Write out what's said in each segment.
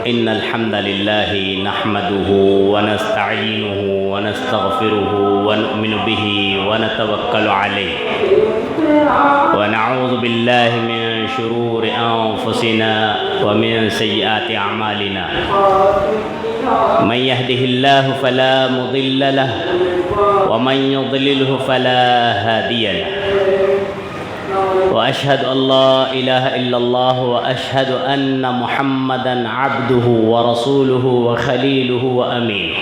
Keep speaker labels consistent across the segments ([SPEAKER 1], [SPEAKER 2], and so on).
[SPEAKER 1] إن الحمد لله نحمده ونستعينه ونستغفره ونؤمن به ونتوكل عليه ونعوذ بالله من شرور أنفسنا ومن سيئات أعمالنا من يهده الله فلا مضل له ومن يضلله فلا هادي له وأشهد أن لا إله إلا الله وأشهد أن محمدًا عبده ورسوله وخليله وأمينه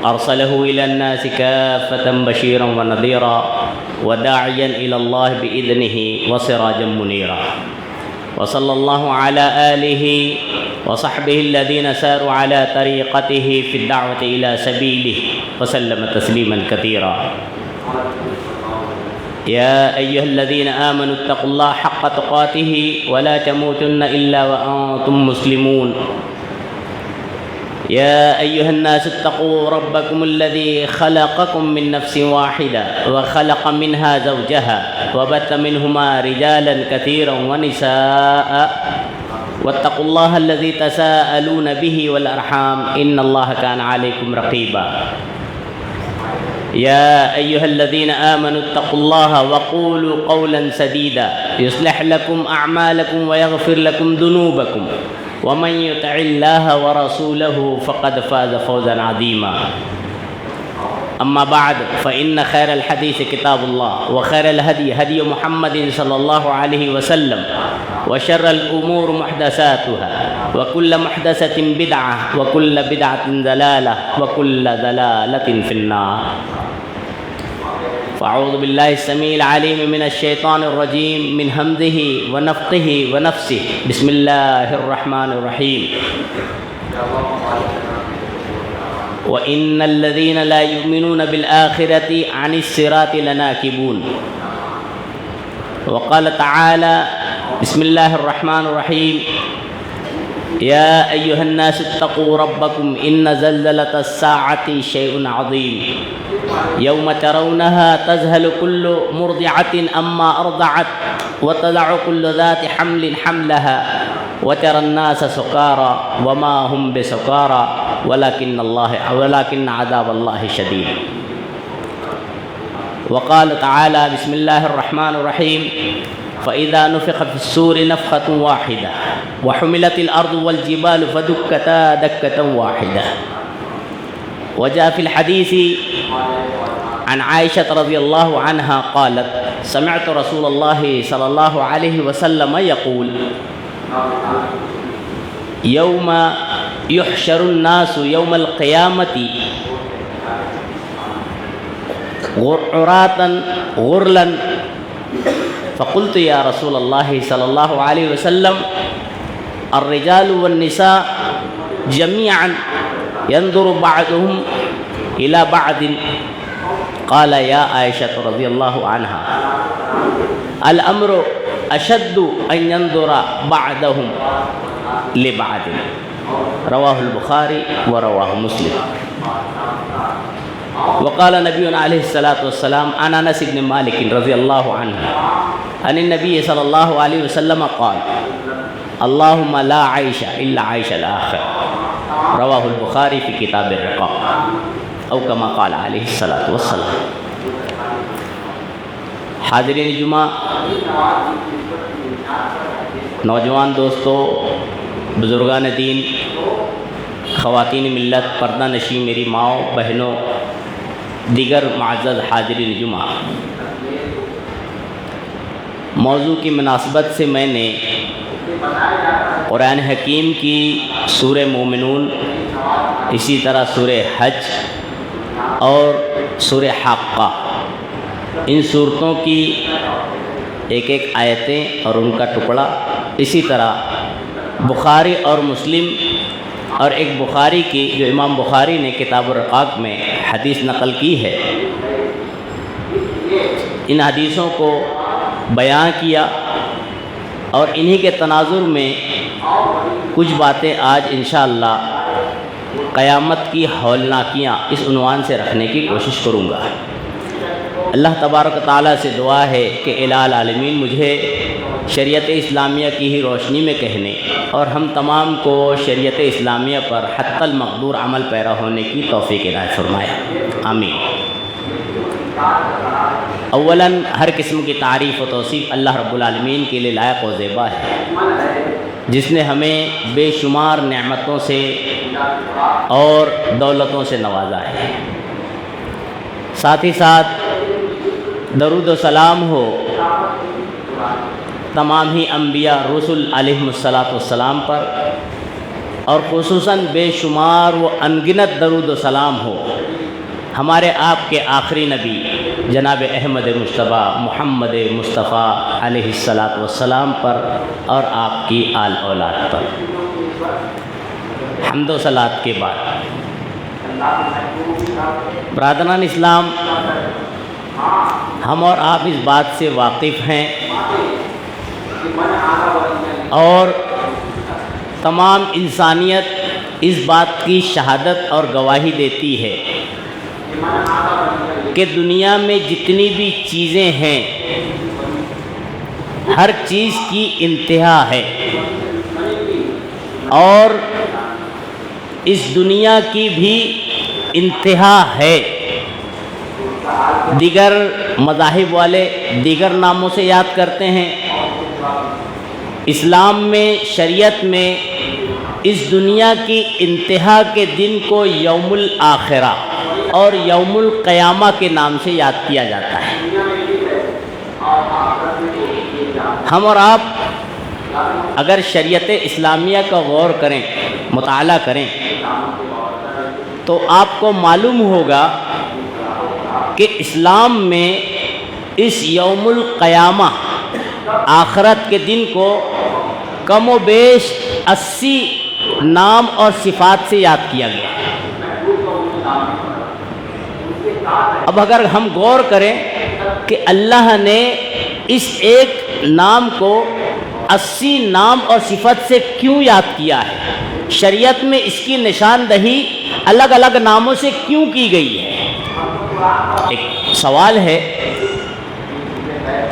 [SPEAKER 1] أرسله إلى الناس كافة بشيرا ونذيرا وداعيا إلى الله بإذنه وسراجا منيرا وصلى الله على آله وصحبه الذين ساروا على طريقته في الدعوة إلى سبيله وسلم تسليما كثيرا يا أيها الذين آمنوا اتقوا الله حق تقاته ولا تموتن إلا وأنتم مسلمون يا أيها الناس اتقوا ربكم الذي خلقكم من نفس واحدة وخلق منها زوجها وبث منهما رجالا كثيرا ونساء واتقوا الله الذي تساءلون به والأرحام إن الله كان عليكم رقيبا يا أيها الذين آمنوا اتقوا الله وقولوا قولا سديدا يصلح لكم أعمالكم ويغفر لكم ذنوبكم ومن يطع الله ورسوله فقد فاز فوزا عظيما أما بعد فإن خير الحديث كتاب الله وخير الهدي هدي محمد صلى الله عليه وسلم وشر الأمور محدثاتها وكل محدثة بدعة وكل بدعة ضلالة وكل ضلالة في النار فأعوذ بالله السميع العليم من الشيطان الرجيم من همزه ونفخه ونفسه بسم الله الرحمن الرحيم وإن الذين لا يؤمنون بالآخرة عن الصراط لناكبون وقال تعالى بسم الله الرحمن الرحيم يا أيها الناس اتقوا ربكم إن زلزلة الساعة شيء عظيم يوم ترونها تذهل كل مرضعة أما أرضعت وتضع كل ذات حمل حملها وترى الناس سكارى وما هم بسكارى ولكن عذاب الله شديد وقال تعالى بسم الله الرحمن الرحيم فإذا نفخ في الصور نفخة واحدة وحملت الأرض والجبال فدكتا دكة واحدة وجاء في الحديث عن عائشة رضي الله عنها قالت سمعت رسول الله صلى الله عليه وسلم يقول يوم يحشر الناس يوم القيامة عراة غرلا فقلت يا رسول الله صلى الله عليه وسلم الرجال والنساء جميعا ينظر بعضهم إلى بعض قال يا عائشة رضي الله عنها الأمر أشد أن ينظر بعضهم لبعض رواه البخاري ورواه مسلم وقال نبينا عليه الصلاة والسلام عن أنس بن مالك رضي الله عنه عن النبي صلى الله عليه وسلم قال اللهم لا عيش إلا عيش الآخرة رواه البخاري في كتاب الرقاق او كما قال علیہ الصلاۃ والسلام۔ حاضرین جمعہ، نوجوان دوستو، بزرگان دین، خواتین ملت، پردہ نشین میری ماؤں، بہنوں، دیگر معزز حاضرین جمعہ، موضوع کی مناسبت سے میں نے قرآن حکیم کی سورہ مومنون، اسی طرح سورہ حج اور سورہ حاقہ، ان صورتوں کی ایک ایک آیتیں اور ان کا ٹکڑا، اسی طرح بخاری اور مسلم اور ایک بخاری کی جو امام بخاری نے کتاب الرقاق میں حدیث نقل کی ہے، ان حدیثوں کو بیان کیا اور انہی کے تناظر میں کچھ باتیں آج انشاءاللہ قیامت کی ہولناکیاں اس عنوان سے رکھنے کی کوشش کروں گا۔ اللہ تبارک و تعالیٰ سے دعا ہے کہ الہ العالمین مجھے شریعت اسلامیہ کی ہی روشنی میں کہنے اور ہم تمام کو شریعت اسلامیہ پر حتی المقدور عمل پیرا ہونے کی توفیق عنایت فرمائے، آمین۔ اولاً ہر قسم کی تعریف و توصیف اللہ رب العالمین کے لیے لائق و زیبا ہے، جس نے ہمیں بے شمار نعمتوں سے اور دولتوں سے نوازا ہے۔ ساتھ ہی ساتھ درود و سلام ہو تمام ہی انبیاء رسل علیہم الصلاۃ پر، اور خصوصاً بے شمار و انگنت درود و سلام ہو ہمارے آپ کے آخری نبی جناب احمد مجتبیٰ محمد مصطفیٰ علیہ السلام پر اور آپ کی آل اولاد پر۔ حمد و صلوات کے بعد برادران اسلام، ہم اور آپ اس بات سے واقف ہیں اور تمام انسانیت اس بات کی شہادت اور گواہی دیتی ہے کہ دنیا میں جتنی بھی چیزیں ہیں ہر چیز کی انتہا ہے، اور اس دنیا کی بھی انتہا ہے۔ دیگر مذاہب والے دیگر ناموں سے یاد کرتے ہیں، اسلام میں شریعت میں اس دنیا کی انتہا کے دن کو یوم الآخرہ اور یوم القیامہ کے نام سے یاد کیا جاتا ہے۔ ہم اور آپ اگر شریعت اسلامیہ کا غور کریں، مطالعہ کریں، تو آپ کو معلوم ہوگا کہ اسلام میں اس یوم القیامہ آخرت کے دن کو کم و بیش 80 نام اور صفات سے یاد کیا گیا۔ اب اگر ہم غور کریں کہ اللہ نے اس ایک نام کو 80 نام اور صفت سے کیوں یاد کیا ہے، شریعت میں اس کی نشاندہی الگ الگ ناموں سے کیوں کی گئی ہے، ایک سوال ہے۔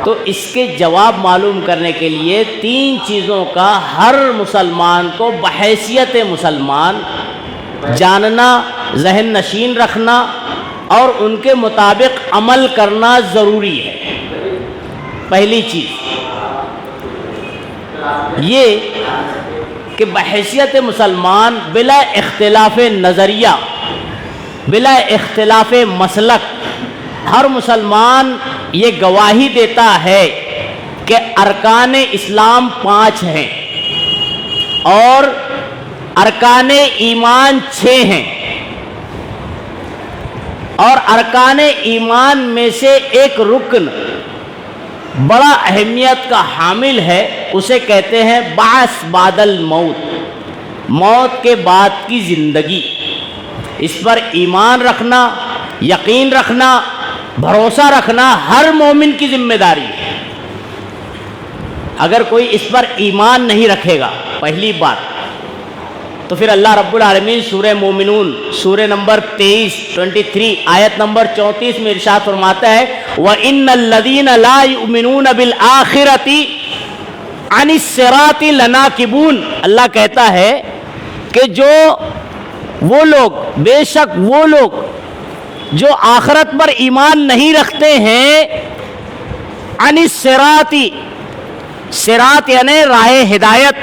[SPEAKER 1] تو اس کے جواب معلوم کرنے کے لیے 3 چیزوں کا ہر مسلمان کو بحیثیت مسلمان جاننا، ذہن نشین رکھنا اور ان کے مطابق عمل کرنا ضروری ہے۔ پہلی چیز یہ کہ بحیثیت مسلمان بلا اختلاف نظریہ، بلا اختلاف مسلک، ہر مسلمان یہ گواہی دیتا ہے کہ ارکان اسلام 5 ہیں اور ارکان ایمان 6 ہیں، اور ارکان ایمان میں سے ایک رکن بڑا اہمیت کا حامل ہے، اسے کہتے ہیں بعث بعد الموت، موت کے بعد کی زندگی۔ اس پر ایمان رکھنا، یقین رکھنا، بھروسہ رکھنا ہر مومن کی ذمہ داری ہے۔ اگر کوئی اس پر ایمان نہیں رکھے گا، پہلی بات، تو پھر اللہ رب العالمین سورہ مومنون سورہ نمبر 23 آیت نمبر 34 میں ارشاد فرماتا ہے وَإِنَّ الَّذِينَ لَا يُؤْمِنُونَ بِالْآخِرَةِ عَنِ الصِّرَاطِ لَنَاكِبُونَ۔ اللہ کہتا ہے کہ وہ لوگ، بے شک وہ لوگ جو آخرت پر ایمان نہیں رکھتے ہیں، عن الصراط، صراط یعنی راہ ہدایت،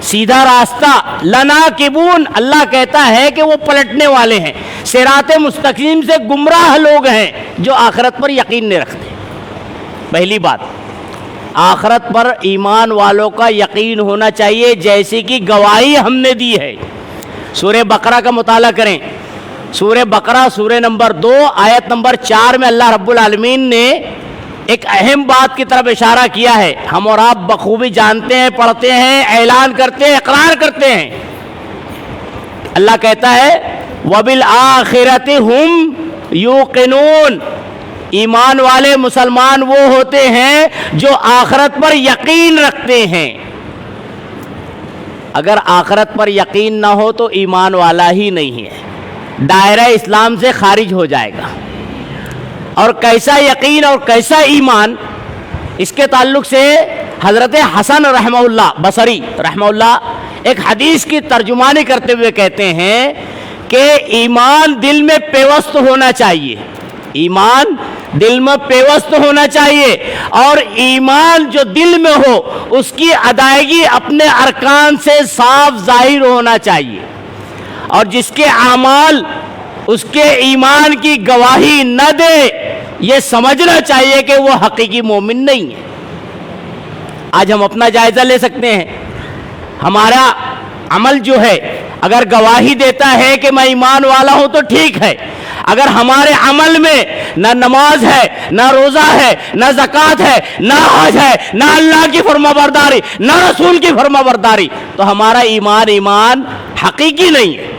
[SPEAKER 1] سیدھا راستہ، لناکبون، اللہ کہتا ہے کہ وہ پلٹنے والے ہیں، صراط مستقیم سے گمراہ لوگ ہیں جو آخرت پر یقین نہیں رکھتے۔ پہلی بات، آخرت پر ایمان والوں کا یقین ہونا چاہیے، جیسی کہ گواہی ہم نے دی ہے۔ سورہ بقرہ کا مطالعہ کریں، سورہ بقرہ سورہ نمبر 2 آیت نمبر 4 میں اللہ رب العالمین نے ایک اہم بات کی طرف اشارہ کیا ہے، ہم اور آپ بخوبی جانتے ہیں، پڑھتے ہیں، اعلان کرتے ہیں، اقرار کرتے ہیں۔ اللہ کہتا ہے وَبِالْآخِرَةِ هُمْ يُوقِنُونَ، ایمان والے مسلمان وہ ہوتے ہیں جو آخرت پر یقین رکھتے ہیں۔ اگر آخرت پر یقین نہ ہو تو ایمان والا ہی نہیں ہے، دائرہ اسلام سے خارج ہو جائے گا۔ اور کیسا یقین اور کیسا ایمان، اس کے تعلق سے حضرت حسن رحمہ اللہ بصری رحمہ اللہ ایک حدیث کی ترجمانی کرتے ہوئے کہتے ہیں کہ ایمان دل میں پیوست ہونا چاہیے، ایمان دل میں پیوست ہونا چاہیے، اور ایمان جو دل میں ہو اس کی ادائیگی اپنے ارکان سے صاف ظاہر ہونا چاہیے، اور جس کے اعمال اس کے ایمان کی گواہی نہ دے یہ سمجھنا چاہیے کہ وہ حقیقی مومن نہیں ہے۔ آج ہم اپنا جائزہ لے سکتے ہیں، ہمارا عمل جو ہے اگر گواہی دیتا ہے کہ میں ایمان والا ہوں تو ٹھیک ہے، اگر ہمارے عمل میں نہ نماز ہے، نہ روزہ ہے، نہ زکوٰۃ ہے، نہ حج ہے، نہ اللہ کی فرما برداری، نہ رسول کی فرما برداری، تو ہمارا ایمان حقیقی نہیں ہے،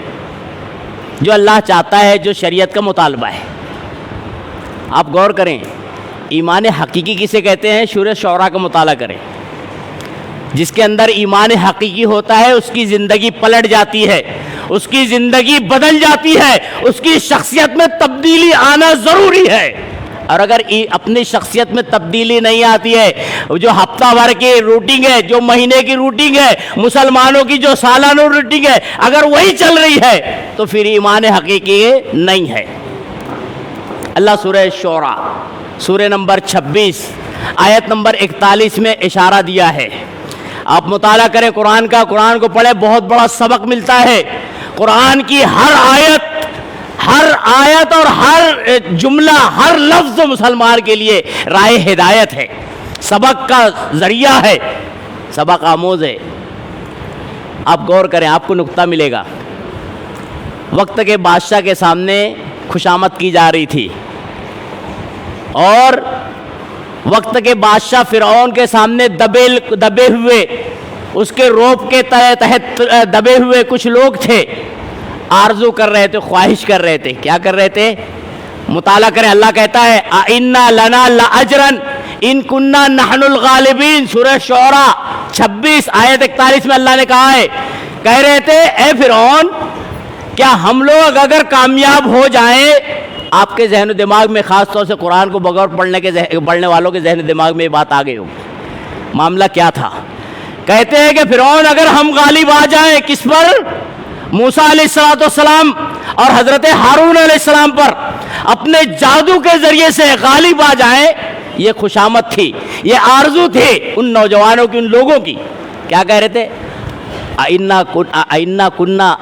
[SPEAKER 1] جو اللہ چاہتا ہے، جو شریعت کا مطالبہ ہے۔ آپ غور کریں، ایمان حقیقی کسے کہتے ہیں؟ سورہ شعراء کا مطالعہ کریں، جس کے اندر ایمان حقیقی ہوتا ہے اس کی زندگی پلٹ جاتی ہے، اس کی زندگی بدل جاتی ہے، اس کی شخصیت میں تبدیلی آنا ضروری ہے۔ اور اگر اپنی شخصیت میں تبدیلی نہیں آتی ہے، جو ہفتہ بھر کی روٹنگ ہے، جو مہینے کی روٹنگ ہے، مسلمانوں کی جو سالانہ روٹنگ ہے، اگر وہی چل رہی ہے تو پھر ایمان حقیقی نہیں ہے۔ اللہ سورہ شعراء سورہ نمبر 26 آیت نمبر 41 میں اشارہ دیا ہے۔ آپ مطالعہ کریں قرآن کا، قرآن کو پڑھیں، بہت بڑا سبق ملتا ہے۔ قرآن کی ہر آیت اور ہر جملہ، ہر لفظ مسلمان کے لیے راہ ہدایت ہے، سبق کا ذریعہ ہے، سبق آموز ہے۔ آپ غور کریں، آپ کو نقطہ ملے گا۔ وقت کے بادشاہ کے سامنے خوشامد کی جا رہی تھی، اور وقت کے بادشاہ فرعون کے سامنے دبے ہوئے، اس کے روب کے تحت دبے ہوئے کچھ لوگ تھے، آرزو کر رہے تھے، خواہش کر رہے تھے۔ کیا کر رہے تھے؟ مطالعہ کریں، اللہ کہتا ہے اِنَّا لَنَا لَأَجْرًا إِن كُنَّا نَحْنُ الْغَالِبِينَ، سورہ شعراء 26 آیت 41 میں اللہ نے کہا ہے، کہہ رہے تھے اے فرعون کیا ہم لوگ اگر کامیاب ہو جائیں، آپ کے ذہن و دماغ میں خاص طور سے قرآن کو بغیر پڑھنے والوں کے ذہن و دماغ میں یہ بات آ گئی ہو، معاملہ کیا تھا؟ کہتے ہیں کہ فرعون اگر ہم غالب آ جائیں کس پر؟ موسیٰ علیہ السلام اور حضرت ہارون علیہ السلام پر، اپنے جادو کے ذریعے سے غالب آ جائیں، یہ خوشامد تھی، یہ آرزو تھی ان نوجوانوں کی، ان لوگوں کی۔ کیا کہہ رہے تھے؟ اِنَّا كُنَّا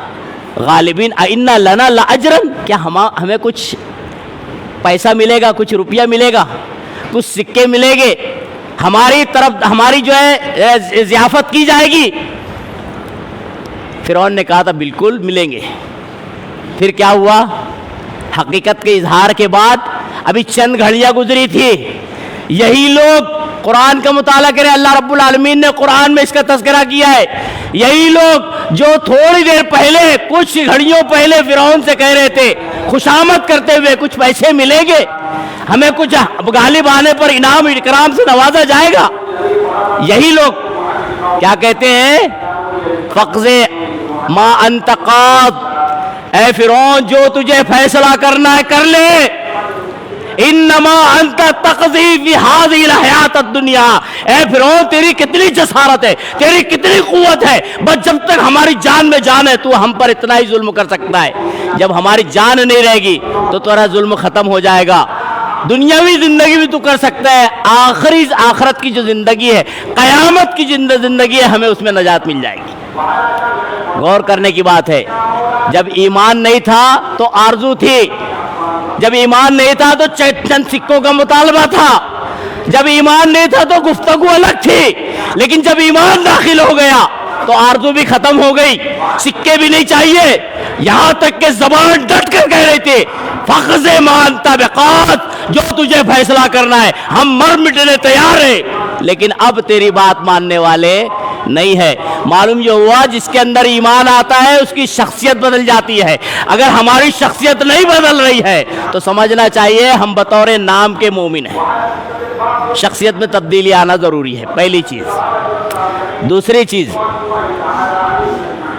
[SPEAKER 1] غالبین اِنَّا لَنَا لَأَجْرًا، کیا ہمیں کچھ پیسہ ملے گا، کچھ روپیہ ملے گا، کچھ سکے ملے گے، ہماری طرف ہماری جو ہے ضیافت کی جائے گی؟ فرعون نے کہا تھا بالکل ملیں گے۔ پھر کیا ہوا؟ حقیقت کے اظہار کے بعد ابھی چند گھڑیاں گزری تھی، یہی لوگ قرآن کا مطالعہ کریں، اللہ رب العالمین نے قرآن میں اس کا تذکرہ کیا ہے، یہی لوگ جو تھوڑی دیر پہلے، کچھ گھڑیوں پہلے فرعون سے کہہ رہے تھے خوشامد کرتے ہوئے کچھ پیسے ملیں گے، ہمیں کچھ غالب آنے پر انعام اکرام سے نوازا جائے گا، یہی لوگ کیا کہتے ہیں؟ فَقْضِ مَا أَنْتَ قَاضٍ، اے فرعون جو تجھے فیصلہ کرنا ہے کر لے، انما انت تقضی فی هذه الحیات الدنیا، اے فرعون تیری کتنی جسارت ہے، تیری کتنی قوت ہے، بس جب تک ہماری جان میں جان ہے تو ہم پر اتنا ہی ظلم کر سکتا ہے، جب ہماری جان نہیں رہے گی تو تیرا ظلم ختم ہو جائے گا، دنیاوی زندگی بھی تو کر سکتا ہے، آخرت کی جو زندگی ہے، قیامت کی زندگی ہے، ہمیں اس میں نجات مل جائے گی۔ غور کرنے کی بات ہے، جب ایمان نہیں تھا تو آرزو تھی، جب ایمان نہیں تھا تو چند سکوں کا مطالبہ تھا، جب ایمان نہیں تھا تو گفتگو الگ تھی، لیکن جب ایمان داخل ہو گیا تو آرزو بھی ختم ہو گئی، سکے بھی نہیں چاہیے، یہاں تک کہ زبان ڈٹ کر کہہ رہی تھی فَقْضِ مَا أَنْتَ بِقَاضٍ، جو تجھے فیصلہ کرنا ہے ہم مر مٹنے تیار ہیں، لیکن اب تیری بات ماننے والے نہیں ہے۔ معلوم یہ ہوا جس کے اندر ایمان آتا ہے اس کی شخصیت بدل جاتی ہے، اگر ہماری شخصیت نہیں بدل رہی ہے تو سمجھنا چاہیے ہم بطور نام کے مومن ہیں، شخصیت میں تبدیلی آنا ضروری ہے، پہلی چیز۔ دوسری چیز،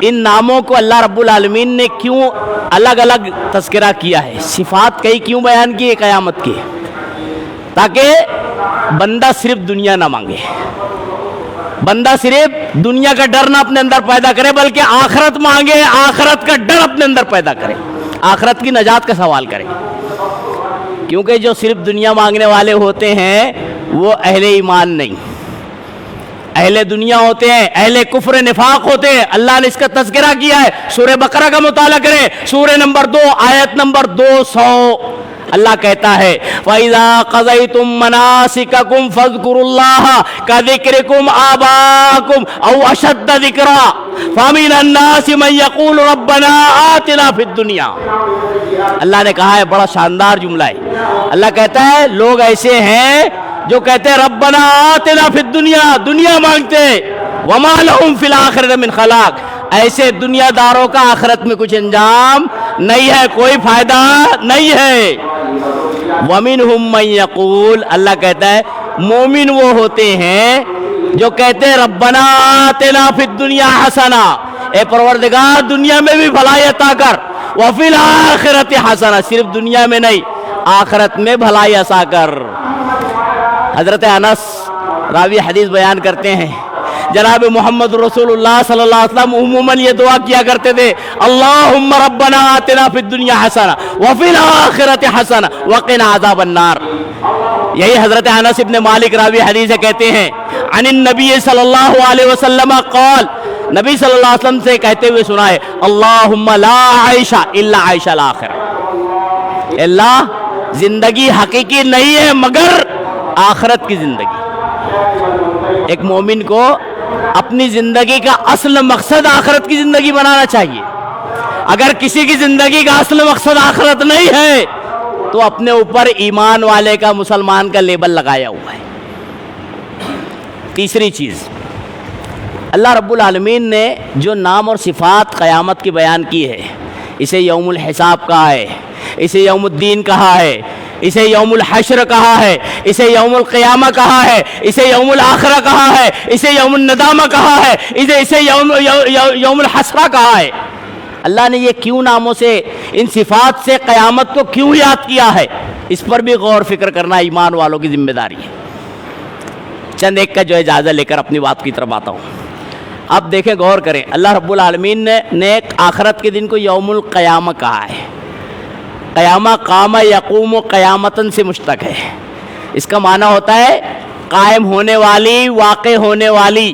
[SPEAKER 1] ان ناموں کو اللہ رب العالمین نے کیوں الگ الگ تذکرہ کیا ہے، صفات کئی کیوں بیان کی ہے قیامت کی؟ تاکہ بندہ صرف دنیا نہ مانگے، بندہ صرف دنیا کا ڈر نہ اپنے اندر پیدا کرے بلکہ آخرت مانگے، آخرت کا ڈر اپنے اندر پیدا کرے، آخرت کی نجات کا سوال کرے. کیونکہ جو صرف دنیا مانگنے والے ہوتے ہیں وہ اہل ایمان نہیں، اہل دنیا ہوتے ہیں، اہل کفر نفاق ہوتے ہیں. اللہ نے اس کا تذکرہ کیا ہے، سورہ بقرہ کا مطالعہ کریں، سورہ نمبر 2 آیت نمبر 200. اللہ کہتا ہے وَإِذَا قَضَيْتُم مَّنَاسِكَكُمْ فَاذْكُرُوا اللَّهَ كَذِكْرِكُمْ آبَاءَكُمْ أَوْ أَشَدَّ ذِكْرًا فَمِنَ النَّاسِ مَن يَقُولُ رَبَّنَا آتِنَا فِي الدُّنْيَا. اللہ نے کہا ہے، بڑا شاندار جملہ ہے. اللہ کہتا ہے لوگ ایسے ہیں جو کہتے ہیں ربنا آتنا فی الدنیا، دنیا مانگتے، وما لہم فی الآخرۃ من خلاق. ایسے دنیا داروں کا آخرت میں کچھ انجام نہیں ہے، کوئی فائدہ نہیں ہے. ومنہم من یقول، اللہ کہتا ہے مومن وہ ہوتے ہیں جو کہتے ہیں ربنا آتنا فی الدنیا حسنہ، اے پروردگار دنیا میں بھی بھلائی عطا کر، وفی الآخرۃ حسنہ، صرف دنیا میں نہیں آخرت میں بھلائی عطا کر. حضرت انس راوی حدیث بیان کرتے ہیں جناب محمد رسول اللہ صلی اللہ علیہ وسلم عموماً یہ دعا کیا کرتے تھے اللہم ربنا آتنا فی الدنیا حسنہ وفی الآخرۃ حسنہ وقنا عذاب النار. یہی حضرت انس ابن مالک راوی حدیث کہتے ہیں عن النبی صلی اللہ علیہ وسلم قال، نبی صلی اللہ علیہ وسلم سے کہتے ہوئے سنا ہے اللہم لا عیش الا عیش الآخرہ، اللہ زندگی حقیقی نہیں ہے مگر آخرت کی زندگی. ایک مومن کو اپنی زندگی کا اصل مقصد آخرت کی زندگی بنانا چاہیے. اگر کسی کی زندگی کا اصل مقصد آخرت نہیں ہے تو اپنے اوپر ایمان والے کا، مسلمان کا لیبل لگایا ہوا ہے. تیسری چیز، اللہ رب العالمین نے جو نام اور صفات قیامت کی بیان کی ہے، اسے یوم الحساب کہا ہے، اسے یوم الدین کہا ہے، اسے یوم الحشر کہا ہے، اسے یوم القیامہ کہا ہے، اسے یوم الآخرہ کہا ہے، اسے یوم الندامہ کہا ہے، اسے یوم الحسرہ کہا ہے. اللہ نے یہ کیوں ناموں سے، ان صفات سے قیامت کو کیوں یاد کیا ہے، اس پر بھی غور فکر کرنا ایمان والوں کی ذمہ داری ہے. چند ایک کا جو اجازت لے کر اپنی بات کی طرف آتا ہوں. اب دیکھیں، غور کریں، اللہ رب العالمین نے آخرت کے دن کو یوم القیامہ کہا ہے. قیامہ قام یقوم و قیامتن سے مشتق ہے. اس کا معنی ہوتا ہے قائم ہونے والی، واقع ہونے والی.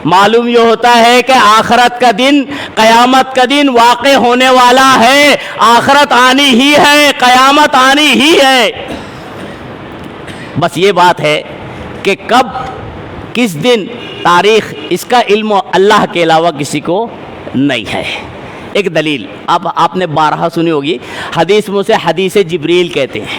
[SPEAKER 1] معلوم یہ ہوتا ہے کہ آخرت کا دن، قیامت کا دن واقع ہونے والا ہے. آخرت آنی ہی ہے، قیامت آنی ہی ہے. بس یہ بات ہے کہ کب، کس دن، تاریخ، اس کا علم اللہ کے علاوہ کسی کو نہیں ہے. ایک دلیل آپ نے بارہا سنی ہوگی، حدیث میں سے حدیث جبریل کہتے ہیں.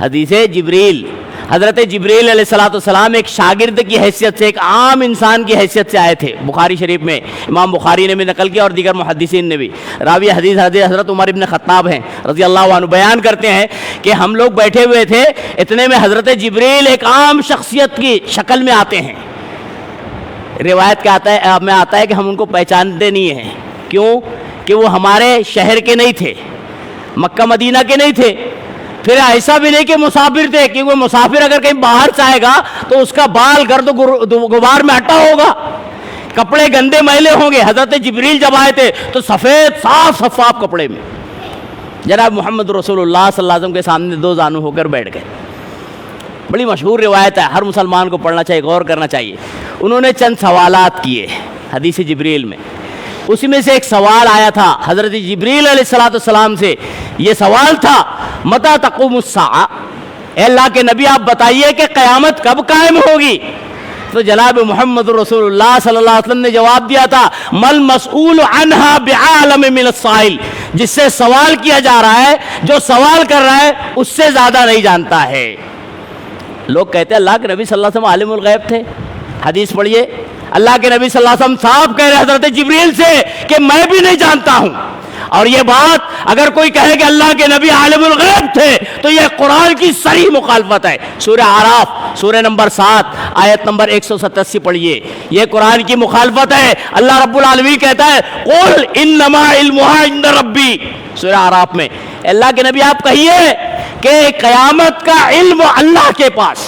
[SPEAKER 1] حدیث جبریل، حضرت جبریل علیہ السلام ایک شاگرد کی حیثیت سے، ایک عام انسان کی حیثیت سے آئے تھے. بخاری شریف میں امام بخاری نے بھی نقل کیا اور دیگر محدثین نے بھی. راوی حدیث حضرت عمر ابن خطاب ہیں رضی اللہ عنہ، بیان کرتے ہیں کہ ہم لوگ بیٹھے ہوئے تھے، اتنے میں حضرت جبریل ایک عام شخصیت کی شکل میں آتے ہیں. روایت کے آتا ہے کہ ہم ان کو پہچانتے نہیں ہیں. کیوں؟ کہ وہ ہمارے شہر کے نہیں تھے، مکہ مدینہ کے نہیں تھے. پھر ایسا بھی نہیں کہ مسافر تھے، کیونکہ مسافر اگر کہیں باہر سے آئے گا تو اس کا بال گرد و غبار میں اٹا ہوگا، کپڑے گندے میلے ہوں گے. حضرت جبریل جب آئے تھے تو سفید صاف شفاف کپڑے میں جناب محمد رسول اللہ صلی اللہ علیہ وسلم کے سامنے دو زانو ہو کر بیٹھ گئے. بڑی مشہور روایت ہے، ہر مسلمان کو پڑھنا چاہیے، غور کرنا چاہیے. انہوں نے چند سوالات کیے حدیث جبریل میں. اسی میں سے ایک سوال آیا تھا حضرت جبریل علیہ السلام سے. یہ سوال تھا متى تقوم الساعہ، اے اللہ کے نبی آپ بتائیے کہ قیامت کب قائم ہوگی. تو جناب محمد رسول اللہ صلی اللہ علیہ وسلم نے جواب دیا تھا مل مسئول عنہا بعالم من السائل، جس سے سوال کیا جا رہا ہے، جو سوال کر رہا ہے اس سے زیادہ نہیں جانتا ہے. لوگ کہتے ہیں اللہ کے نبی صلی اللہ علیہ وسلم عالم الغیب تھے. حدیث پڑھیے، اللہ کے نبی صلی اللہ علیہ وسلم صاحب کہہ رہے حضرت جبریل سے کہ میں بھی نہیں جانتا ہوں. اور یہ بات اگر کوئی کہے کہ اللہ کے نبی عالم الغیب تھے تو یہ قرآن کی صریح مخالفت ہے. سورہ اعراف سورہ نمبر 7 آیت نمبر 187 پڑھیے، یہ قرآن کی مخالفت ہے. اللہ رب العالمین کہتا ہے قل انما علمها عند ربی، سورہ اعراف میں. اللہ کے نبی آپ کہیے کہ قیامت کا علم اللہ کے پاس.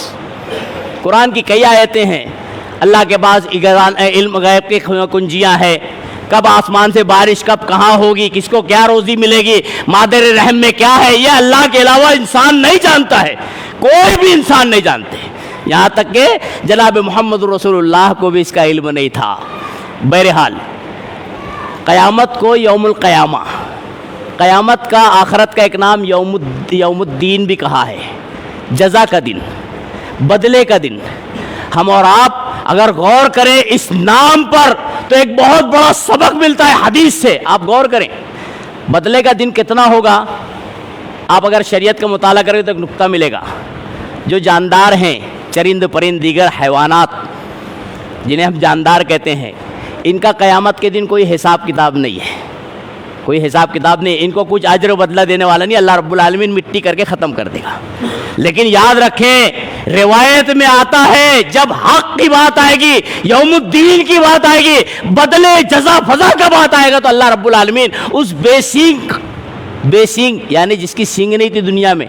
[SPEAKER 1] قرآن کی کئی آیتیں ہیں, اللہ کے پاس علم غیب کی کنجیاں ہیں. کب آسمان سے بارش کب کہاں ہوگی, کس کو کیا روزی ملے گی, مادر رحم میں کیا ہے, یہ اللہ کے علاوہ انسان نہیں جانتا ہے, کوئی بھی انسان نہیں جانتے. یہاں تک کہ جناب محمد رسول اللہ کو بھی اس کا علم نہیں تھا. بہرحال قیامت کو یوم القیامہ, قیامت کا آخرت کا ایک نام یوم الدین بھی کہا ہے, جزا کا دن, بدلے کا دن. ہم اور آپ اگر غور کریں اس نام پر تو ایک بہت بڑا سبق ملتا ہے حدیث سے. آپ غور کریں بدلے کا دن کتنا ہوگا. آپ اگر شریعت کا مطالعہ کریں تو ایک نقطہ ملے گا. جو جاندار ہیں, چرند پرند دیگر حیوانات جنہیں ہم جاندار کہتے ہیں, ان کا قیامت کے دن کوئی حساب کتاب نہیں ہے, کوئی حساب کتاب نہیں. ان کو کچھ اجر و بدلہ دینے والا نہیں, اللہ رب العالمین مٹی کر کے ختم کر دے گا. لیکن یاد رکھیں روایت میں آتا ہے جب حق کی بات آئے گی, یوم الدین کی بات آئے گی, بدلے جزا فضا کا بات آئے گا, تو اللہ رب العالمین اس بے سینگ یعنی جس کی سینگ نہیں تھی دنیا میں,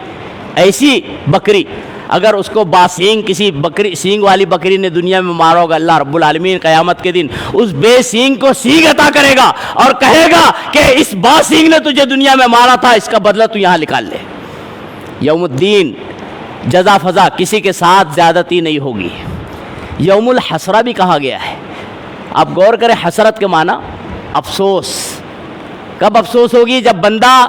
[SPEAKER 1] ایسی بکری اگر اس کو باسینگ کسی بکری سینگ والی بکری نے دنیا میں مارا ہوگا, اللہ رب العالمین قیامت کے دن اس بے سینگ کو سینگ عطا کرے گا اور کہے گا کہ اس باسینگ نے تجھے دنیا میں مارا تھا, اس کا بدلہ تو یہاں نکال لے. یوم الدین جزا فضا, کسی کے ساتھ زیادتی نہیں ہوگی. یوم الحسرہ بھی کہا گیا ہے. آپ غور کریں حسرت کے معنی افسوس. کب افسوس ہوگی؟ جب بندہ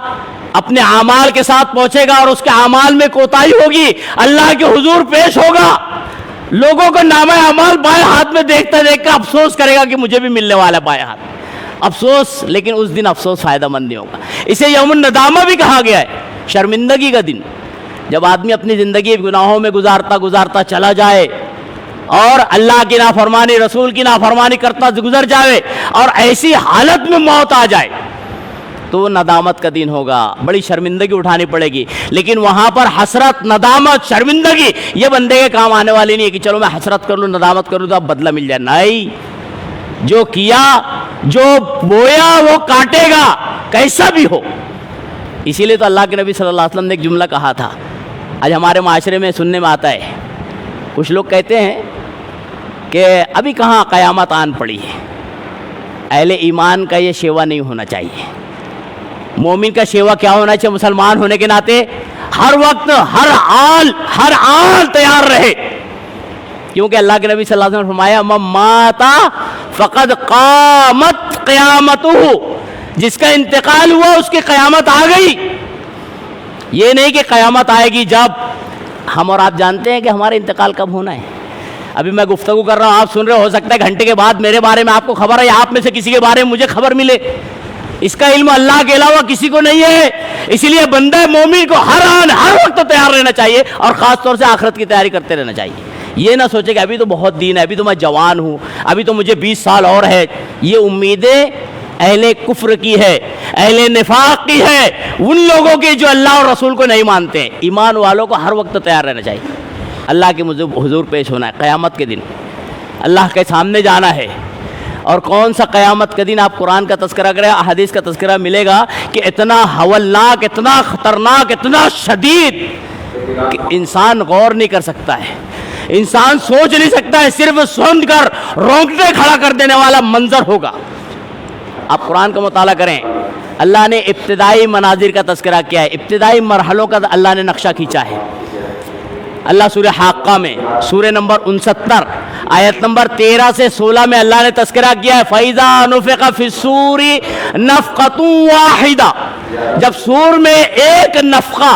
[SPEAKER 1] اپنے اعمال کے ساتھ پہنچے گا اور اس کے اعمال میں کوتاہی ہوگی, اللہ کے حضور پیش ہوگا, لوگوں کو نامہ اعمال بائیں ہاتھ میں دیکھتا دیکھ کر افسوس کرے گا کہ مجھے بھی ملنے والا ہے بائیں ہاتھ. افسوس, لیکن اس دن افسوس فائدہ مند نہیں ہوگا. اسے یوم الندامہ بھی کہا گیا ہے, شرمندگی کا دن. جب آدمی اپنی زندگی گناہوں میں گزارتا چلا جائے اور اللہ کی نافرمانی, رسول کی نافرمانی کرتا گزر جائے اور ایسی حالت میں موت آ جائے, تو وہ ندامت کا دن ہوگا. بڑی شرمندگی اٹھانی پڑے گی. لیکن وہاں پر حسرت, ندامت, شرمندگی یہ بندے کے کام آنے والی نہیں ہے کہ چلو میں حسرت کر لوں, ندامت کر لوں تو اب بدلہ مل جائے. نہیں, جو کیا, جو بویا وہ کاٹے گا, کیسا بھی ہو. اسی لیے تو اللہ کے نبی صلی اللہ علیہ وسلم نے ایک جملہ کہا تھا, آج ہمارے معاشرے میں سننے میں آتا ہے. کچھ لوگ کہتے ہیں کہ ابھی کہاں قیامت آن پڑی ہے, اہل ایمان کا یہ شیوا نہیں ہونا چاہیے. مومن کا شیوا کیا ہونا چاہیے؟ مسلمان ہونے کے ناطے ہر وقت ہر آل تیار رہے, کیونکہ اللہ کے نبی صلی اللہ علیہ وسلم نے فرمایا من مات فقد قامت قیامتہ, جس کا انتقال ہوا اس کی قیامت آ گئی. یہ نہیں کہ قیامت آئے گی جب, ہم اور آپ جانتے ہیں کہ ہمارا انتقال کب ہونا ہے. ابھی میں گفتگو کر رہا ہوں, آپ سن رہے, ہو سکتا ہے گھنٹے کے بعد میرے بارے میں آپ کو خبر ہے یا آپ میں سے کسی کے بارے میں مجھے خبر ملے. اس کا علم اللہ کے علاوہ کسی کو نہیں ہے. اسی لیے بندہ مومن کو ہر وقت تیار رہنا چاہیے اور خاص طور سے آخرت کی تیاری کرتے رہنا چاہیے. یہ نہ سوچے کہ ابھی تو بہت دین ہے, ابھی تو میں جوان ہوں, ابھی تو مجھے 20 سال اور ہے. یہ امیدیں اہل کفر کی ہے, اہل نفاق کی ہے, ان لوگوں کی جو اللہ اور رسول کو نہیں مانتے ہیں. ایمان والوں کو ہر وقت تیار رہنا چاہیے. اللہ کے حضور پیش ہونا ہے, قیامت کے دن اللہ کے سامنے جانا ہے. اور کون سا قیامت کا دن؟ آپ قرآن کا تذکرہ کریں, احادیث کا تذکرہ ملے گا کہ اتنا ہولناک, اتنا خطرناک, اتنا شدید کہ انسان غور نہیں کر سکتا ہے, انسان سوچ نہیں سکتا ہے. صرف سن کر رونگٹے کھڑا کر دینے والا منظر ہوگا. آپ قرآن کا مطالعہ کریں, اللہ نے ابتدائی مناظر کا تذکرہ کیا ہے, ابتدائی مرحلوں کا اللہ نے نقشہ کھینچا ہے. اللہ سورہ حاقہ میں سورہ نمبر 69 آیت نمبر 13 سے 16 میں اللہ نے تذکرہ کیا ہے, فَإِذَا نُفِخَ فِي الصُّورِ نَفْخَةٌ وَاحِدَةٌ, جب سور میں ایک نفخہ,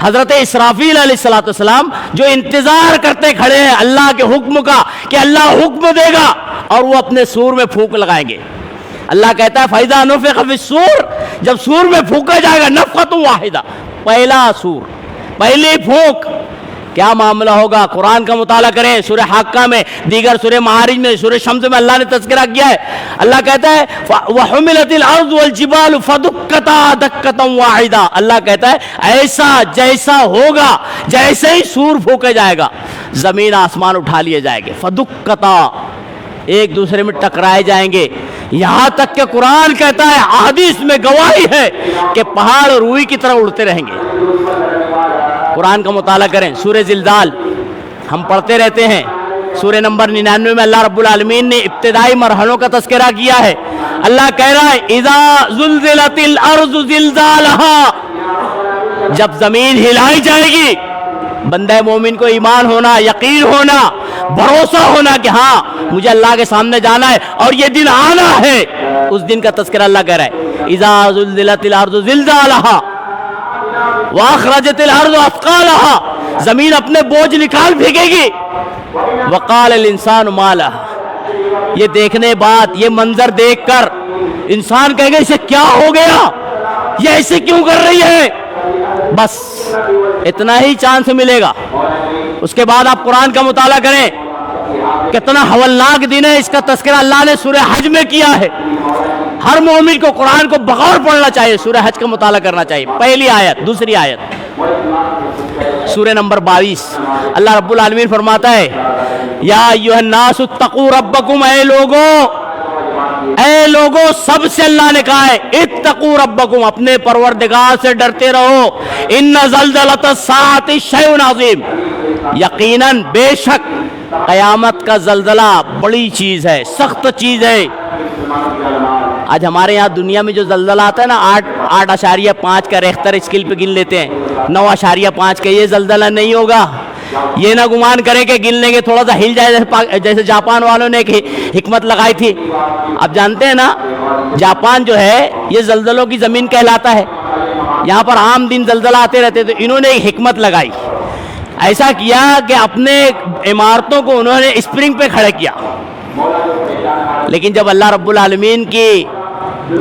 [SPEAKER 1] حضرت اسرافیل علیہ السلام جو انتظار کرتے کھڑے ہیں اللہ کے حکم کا کہ اللہ حکم دے گا اور وہ اپنے سور میں پھونک لگائیں گے. اللہ کہتا ہے فَإِذَا نُفِخَ فِي الصُّورِ, جب سور میں پھونکا جائے گا, نفخۃ واحدہ, پہلا سور, پہلی پھونک. کیا معاملہ ہوگا؟ قرآن کا مطالعہ کریں, سورہ حاقہ میں, دیگر سورہ معارج میں, سورہ شمس میں اللہ نے تذکرہ کیا ہے. اللہ کہتا ہے وَحُمِلَتِ الْأَرْضُ وَالْجِبَالُ فَدُكَّتَا دَكَّةً وَاحِدَةً, اللہ کہتا ہے ایسا جیسا ہوگا, جیسے ہی سور پھونکا جائے گا زمین آسمان اٹھا لیے جائیں گے, فَدُكَّتَا, ایک دوسرے میں ٹکرائے جائیں گے. یہاں تک کہ قرآن کہتا ہے، احادیث میں گواہی ہے کہ پہاڑ روئی کی طرح اڑتے رہیں گے۔ قرآن کا مطالعہ کریں، سورہ زلزال ہم پڑھتے رہتے ہیں، سورہ نمبر 99 میں اللہ رب العالمین نے ابتدائی مرحلوں کا تذکرہ کیا ہے۔ اللہ کہہ رہا ہے اذا زلزلت الارض زلزالہا، جب زمین ہلائی جائے گی، بندہ مومن کو ایمان ہونا، یقین ہونا، بھروسہ ہونا کہ ہاں مجھے اللہ کے سامنے جانا ہے اور یہ دن آنا ہے، اس دن کا تذکرہ اللہ کہہ رہا ہے اذا زلزلت الارض زلزالہا واخرجت الارض اثقالہا، زمین اپنے بوجھ نکال پھینکے گی، وقال الانسان ما لہا، یہ دیکھنے بعد، یہ منظر دیکھ کر انسان کہے گا اسے کیا ہو گیا، یہ ایسے کیوں کر رہی ہے، بس اتنا ہی چانس ملے گا۔ اس کے بعد آپ قرآن کا مطالعہ کریں، کتنا ہولناک دن ہے، اس کا تذکرہ اللہ نے سورہ حج میں کیا ہے۔ ہر مومن کو قرآن کو بغور پڑھنا چاہیے، سورہ حج کا مطالعہ کرنا چاہیے۔ پہلی آیت، دوسری آیت، سورہ نمبر 22، اللہ رب العالمین فرماتا ہے یا ایھا الناس اتقوا ربکم، اے لوگو سب سے اللہ نے کہا ہے اتقوا ربکم، اپنے پروردگار سے ڈرتے رہو، ان زلزلۃ الساعۃ شیء عظیم، یقیناً بے شک قیامت کا زلزلہ بڑی چیز ہے، سخت چیز ہے۔ آج ہمارے یہاں دنیا میں جو زلزلہ آتا ہے نا 8.5 کا ریختر اسکیل پہ گن لیتے ہیں، 9.5 کا، یہ زلزلہ نہیں ہوگا۔ یہ نہ گمان کریں کہ گن لیں گے تھوڑا سا ہل جائے، جیسے جاپان والوں نے ایک حکمت لگائی تھی۔ آپ جانتے ہیں نا جاپان جو ہے یہ زلزلوں کی زمین کہلاتا ہے، یہاں پر عام دن زلزلہ آتے رہتے، تو انہوں نے ایک حکمت لگائی، ایسا کیا کہ اپنے عمارتوں کو انہوں نے اسپرنگ پہ کھڑے کیا۔ لیکن جب اللہ رب العالمین کی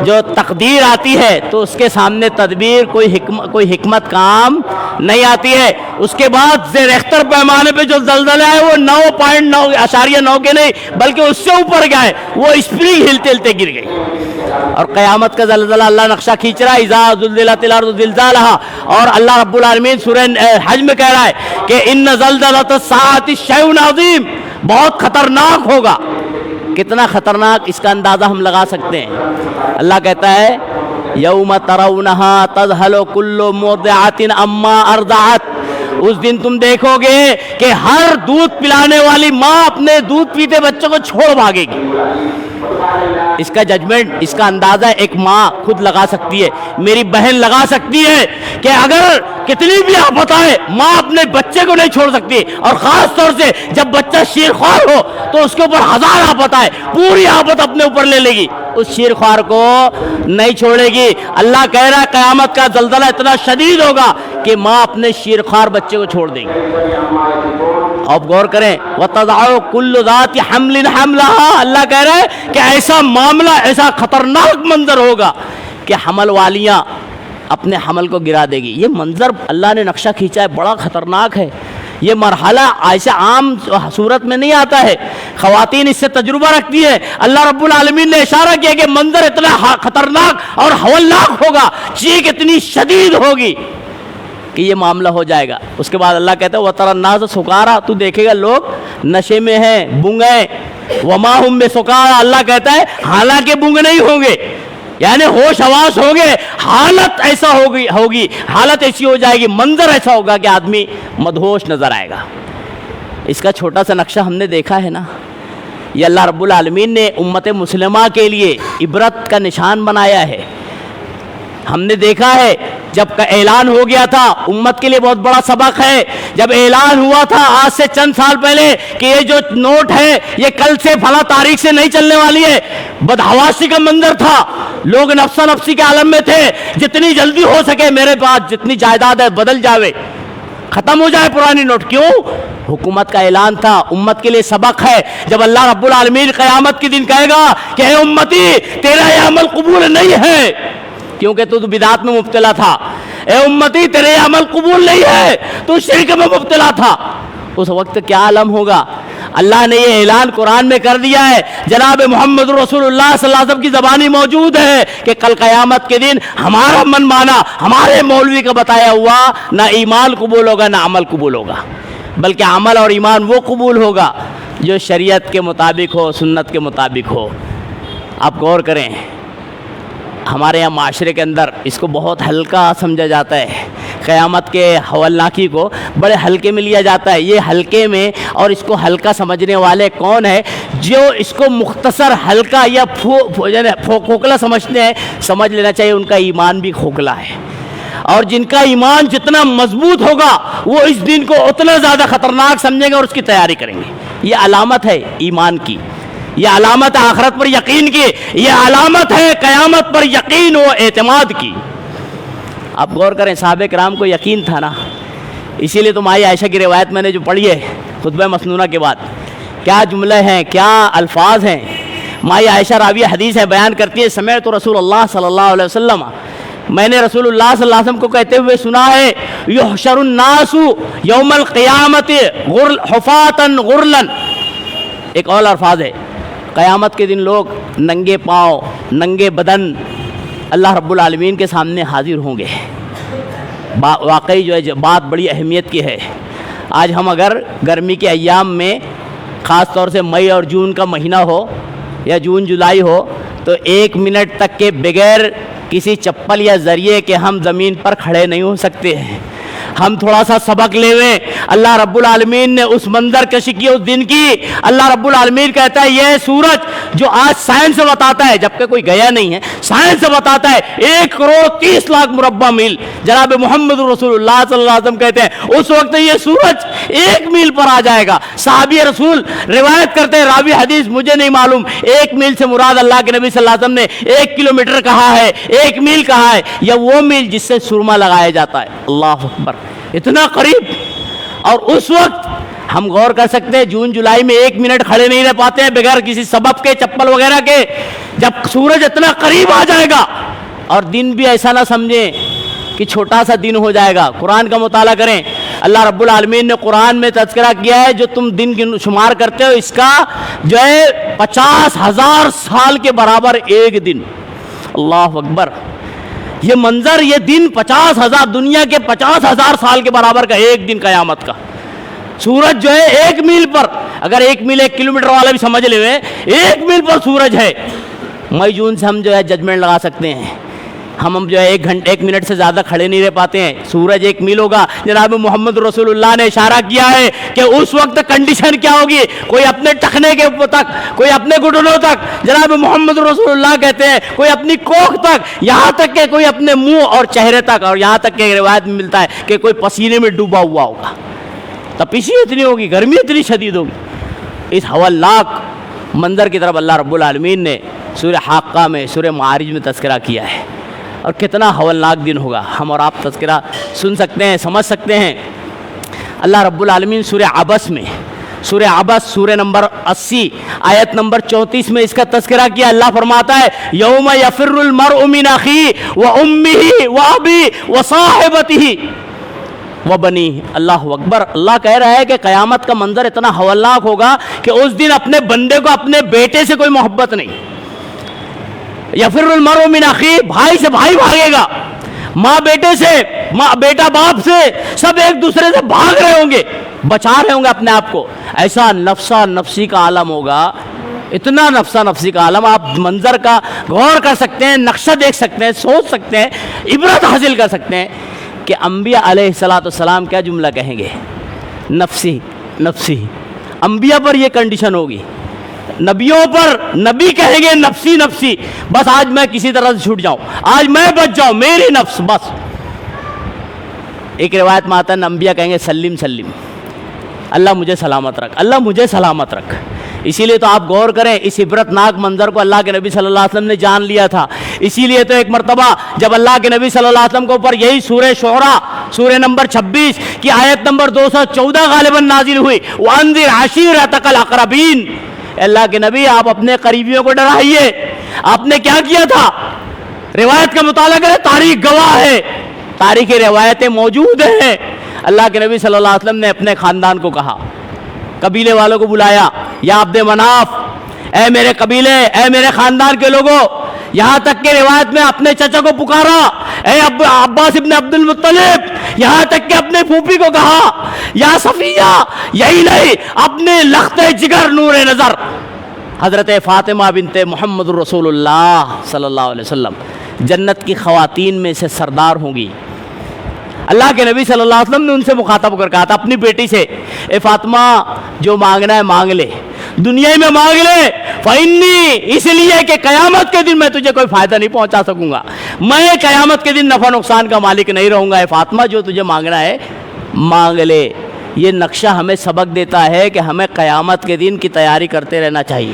[SPEAKER 1] جو تقدیر آتی ہے تو اس کے سامنے تدبیر کوئی حکمت کام نہیں آتی ہے۔ اس کے بعد زیر اختر پیمانے پہ جو زلزلہ ہے وہ 9.9 کے نہیں بلکہ اس سے اوپر گئے، وہ اسپرنگ ہلتے ہلتے گر گئی۔ اور قیامت کا زلزلہ اللہ نقشہ کھینچ رہا ہے اذا زلزلت الارض زلزالہا، اور اللہ رب العالمین سورہ حج میں کہہ رہا ہے کہ ان زلزلۃ الساعۃ شیء عظیم، بہت خطرناک ہوگا۔ کتنا خطرناک اس کا اندازہ ہم لگا سکتے ہیں۔ اللہ کہتا ہے یوم ترونہا تذہل کل مرضعۃ عما ارضعت، اس دن تم دیکھو گے کہ ہر دودھ پلانے والی ماں اپنے دودھ پیتے بچوں کو چھوڑ بھاگے گی۔ اس کا ججمنٹ، اس کا اندازہ ایک ماں خود لگا سکتی ہے، میری بہن لگا سکتی ہے کہ اگر کتنی بھی آفت آئے ماں اپنے بچے کو نہیں چھوڑ سکتی، اور خاص طور سے جب بچہ شیرخوار ہو تو اس کے اوپر 1000 آفت آئے پوری آفت اپنے اوپر لے لے گی، اس شیرخوار کو نہیں چھوڑے گی۔ اللہ کہہ رہا ہے قیامت کا زلزلہ اتنا شدید ہوگا کہ ماں اپنے شیرخوار بچے کو چھوڑ دے گی۔ آپ غور کریں وَتَضَعُ كُلُّ ذَاتِ حَمْلٍ حَمْلَهَا، اللہ کہہ رہا ہے کہ ایسا معاملہ، ایسا خطرناک منظر ہوگا کہ حمل والیاں اپنے حمل کو گرا دے گی۔ یہ منظر اللہ نے نقشہ کھینچا ہے، بڑا خطرناک ہے۔ یہ مرحلہ ایسے عام صورت میں نہیں آتا ہے، خواتین اس سے تجربہ رکھتی ہے۔ اللہ رب العالمین نے اشارہ کیا کہ منظر اتنا خطرناک اور ہولناک ہوگا، چیخ اتنی شدید ہوگی کہ یہ معاملہ ہو جائے گا۔ اس کے بعد اللہ کہتا ہے وَتَرَى النَّاسَ سُکَارَىٰ، تو دیکھے گا لوگ نشے میں ہیں، بونگ ہیں، وَمَا هُم بِسُکَارَىٰ، اللہ کہتا ہے حالانکہ بونگ نہیں ہوں گے، یعنی ہوش حواس ہوں گے، حالت ایسا ہوگی، حالت ایسی ہو جائے گی، منظر ایسا ہوگا کہ آدمی مدہوش نظر آئے گا۔ اس کا چھوٹا سا نقشہ ہم نے دیکھا ہے نا، یہ اللہ رب العالمین نے امت مسلمہ کے لیے عبرت کا نشان بنایا ہے۔ ہم نے دیکھا ہے جب کا اعلان ہو گیا تھا، امت کے لیے بہت بڑا سبق ہے۔ جب اعلان ہوا تھا آج سے چند سال پہلے کہ یہ جو نوٹ ہے یہ کل سے فلاں تاریخ سے نہیں چلنے والی ہے، بدحواسی کا منظر تھا، لوگ نفسا نفسی کے عالم میں تھے، جتنی جلدی ہو سکے میرے پاس جتنی جائیداد ہے بدل جاوے، ختم ہو جائے پرانی نوٹ۔ کیوں؟ حکومت کا اعلان تھا، امت کے لیے سبق ہے۔ جب اللہ رب العالمین قیامت کے دن کہے گا کہ اے امتی تیرا یہ عمل قبول نہیں ہے کیونکہ تو بدعات میں مبتلا تھا، اے امتی تیرے یہ عمل قبول نہیں ہے تو شرک میں مبتلا تھا، اس وقت کیا عالم ہوگا؟ اللہ نے یہ اعلان قرآن میں کر دیا ہے، جناب محمد رسول اللہ صلی اللہ علیہ وسلم کی زبانی موجود ہے کہ کل قیامت کے دن ہمارا من مانا، ہمارے مولوی کا بتایا ہوا نہ ایمان قبول ہوگا نہ عمل قبول ہوگا، بلکہ عمل اور ایمان وہ قبول ہوگا جو شریعت کے مطابق ہو، سنت کے مطابق ہو۔ آپ غور کریں، ہمارے یہاں معاشرے کے اندر اس کو بہت ہلکا سمجھا جاتا ہے، قیامت کے ہولناکی کو بڑے ہلکے میں لیا جاتا ہے۔ یہ ہلکے میں اور اس کو ہلکا سمجھنے والے کون ہیں؟ جو اس کو مختصر ہلکا یا کھوکھلا سمجھتے ہیں، سمجھ لینا چاہیے ان کا ایمان بھی کھوکھلا ہے، اور جن کا ایمان جتنا مضبوط ہوگا وہ اس دن کو اتنا زیادہ خطرناک سمجھیں گے اور اس کی تیاری کریں گے۔ یہ علامت ہے ایمان کی، یہ علامت ہے آخرت پر یقین کی، یہ علامت ہے قیامت پر یقین و اعتماد کی۔ آپ غور کریں، صحابہ کرام کو یقین تھا نا، اسی لیے تو مائی عائشہ کی روایت میں نے جو پڑھی ہے خطبہ مسنونہ کے بعد، کیا جملے ہیں، کیا الفاظ ہیں۔ مائی عائشہ راوی حدیث ہے، بیان کرتی ہے، سمعت رسول اللہ صلی اللہ علیہ وسلم، میں نے رسول اللہ صلی اللہ علیہ وسلم کو کہتے ہوئے سنا ہے، یحشر الناس یوم القیامت حفاتا غرلا، ایک اور الفاظ ہے، قیامت کے دن لوگ ننگے پاؤں ننگے بدن اللہ رب العالمین کے سامنے حاضر ہوں گے۔ واقعی جو ہے بات بڑی اہمیت کی ہے۔ آج ہم اگر گرمی کے ایام میں، خاص طور سے مئی اور جون کا مہینہ ہو یا جون جولائی ہو، تو 1 منٹ تک کے بغیر کسی چپل یا ذریعے کے ہم زمین پر کھڑے نہیں ہو سکتے ہیں۔ ہم تھوڑا سا سبق لیویں، اللہ رب العالمین نے اس منظر کشی کی اس دن کی۔ اللہ رب العالمین کہتا ہے یہ سورج جو آج سائنس سے بتاتا ہے، جبکہ کوئی گیا نہیں ہے، سائنس سے بتاتا ہے 1,30,00,000 مربع میل، جناب محمد رسول اللہ صلی اللہ علیہ وسلم کہتے ہیں اس وقت یہ سورج 1 میل پر آ جائے گا۔ صحابی رسول روایت کرتے ہیں، راوی حدیث مجھے نہیں معلوم 1 میل سے مراد اللہ کے نبی صلی اللہ علیہ وسلم نے 1 کلومیٹر کہا ہے، 1 میل کہا ہے، یا وہ میل جس سے سرما لگایا جاتا ہے۔ اللہ اکبر، اتنا قریب۔ اور اس وقت ہم غور کر سکتے ہیں، جون جولائی میں 1 منٹ کھڑے نہیں رہ پاتے ہیں بغیر کسی سبب کے، چپل وغیرہ کے۔ جب سورج اتنا قریب آ جائے گا، اور دن بھی ایسا نہ سمجھیں کہ چھوٹا سا دن ہو جائے گا۔ قرآن کا مطالعہ کریں، اللہ رب العالمین نے قرآن میں تذکرہ کیا ہے، جو تم دن شمار کرتے ہو اس کا جو ہے 50,000 سال کے برابر ایک دن۔ اللہ اکبر، یہ منظر، یہ دن 50,000، دنیا کے 50,000 سال کے برابر کا ایک دن قیامت کا۔ سورج جو ہے 1 میل پر، اگر 1 میل 1 کلومیٹر والا بھی سمجھ لے، 1 میل پر سورج ہے۔ مئی جون سے ہم جو ہے ججمنٹ لگا سکتے ہیں، ہم جو ہے 1 منٹ سے زیادہ کھڑے نہیں رہ پاتے ہیں۔ سورج 1 میل ہوگا، جناب محمد رسول اللہ نے اشارہ کیا ہے کہ اس وقت کنڈیشن کیا ہوگی، کوئی اپنے ٹخنے کے اوپر تک، کوئی اپنے گھٹنوں تک، جناب محمد رسول اللہ کہتے ہیں کوئی اپنی کوکھ تک، یہاں تک کہ کوئی اپنے منہ اور چہرے تک، اور یہاں تک کہ روایت میں ملتا ہے کہ کوئی پسینے میں ڈوبا ہوا ہوگا۔ تپشی اتنی ہوگی، گرمی اتنی شدید ہوگی۔ اس ہولناک منظر کی طرف اللہ رب العالمین نے سورہ حاقہ میں، سورہ معارج میں تذکرہ کیا ہے، اور کتنا ہولناک دن ہوگا۔ ہم اور آپ تذکرہ سن سکتے ہیں، سمجھ سکتے ہیں۔ اللہ رب العالمین سورہ عبس میں، سورہ عبس سورہ نمبر 80 آیت نمبر 34 میں اس کا تذکرہ کیا۔ اللہ فرماتا ہے یوم یفر المرء من اخیہ وامہ وابیہ وصاحبتہ وبنی۔ اللہ اکبر، اللہ کہہ رہا ہے کہ قیامت کا منظر اتنا ہولناک ہوگا کہ اس دن اپنے بندے کو اپنے بیٹے سے کوئی محبت نہیں۔ یفر المرء من اخیہ، بھائی سے بھائی بھاگے گا، ماں بیٹے سے، ماں بیٹا باپ سے، سب ایک دوسرے سے بھاگ رہے ہوں گے، بچا رہے ہوں گے اپنے آپ کو۔ ایسا نفسا نفسی کا عالم ہوگا، اتنا نفسا نفسی کا عالم۔ آپ منظر کا غور کر سکتے ہیں، نقشہ دیکھ سکتے ہیں، سوچ سکتے ہیں، عبرت حاصل کر سکتے ہیں کہ انبیاء علیہ السلام کیا جملہ کہیں گے، نفسی نفسی۔ انبیاء پر یہ کنڈیشن ہوگی، نبیوں پر نبی کہیں گے نفسی نفسی، بس آج میں کسی طرح سے چھوٹ جاؤں، آج میں بچ جاؤں، میری نفس بس۔ ایک روایت میں آتا ہے انبیاء کہیں گے سلم سلم، اللہ مجھے سلامت رکھ، اللہ مجھے سلامت رکھ۔ اسی لیے تو آپ غور کریں، اس عبرت ناک منظر کو اللہ کے نبی صلی اللہ علیہ وسلم نے جان لیا تھا۔ اسی لیے تو ایک مرتبہ جب اللہ کے نبی صلی اللہ علیہ وسلم کے اوپر یہی سورہ شعراء سورہ نمبر 26 کی آیت نمبر 214 غالباً نازل ہوئی، وَأَنذِرْ عَشِيرَتَكَ الْأَقْرَبِينَ، اللہ کے نبی آپ اپنے قریبیوں کو ڈرائیے۔ آپ نے کیا کیا تھا؟ روایت کا مطالعہ کریں، تاریخ گواہ ہے، تاریخی روایتیں موجود ہیں۔ اللہ کے نبی صلی اللہ علیہ وسلم نے اپنے خاندان کو کہا، قبیلے والوں کو بلایا، یا عبد مناف، اے میرے قبیلے، اے میرے خاندان کے لوگوں، یہاں تک کہ روایت میں اپنے چچا کو پکارا، اے عباس ابن عبد المطلب، یہاں تک کہ اپنے پھوپھی کو کہا یا صفیہ، یہی نہیں اپنے لخت جگر نور نظر حضرت فاطمہ بنت محمد رسول اللہ صلی اللہ علیہ وسلم جنت کی خواتین میں سے سردار ہوں گی۔ اللہ کے نبی صلی اللہ علیہ وسلم نے ان سے مخاطب کر کہا تھا اپنی بیٹی سے، اے فاطمہ جو مانگنا ہے مانگ لے، دنیا میں مانگ لے، فإنی، اس لیے کہ قیامت کے دن میں تجھے کوئی فائدہ نہیں پہنچا سکوں گا، میں قیامت کے دن نفع نقصان کا مالک نہیں رہوں گا۔ اے فاطمہ جو تجھے مانگنا ہے مانگ لے۔ یہ نقشہ ہمیں سبق دیتا ہے کہ ہمیں قیامت کے دن کی تیاری کرتے رہنا چاہیے،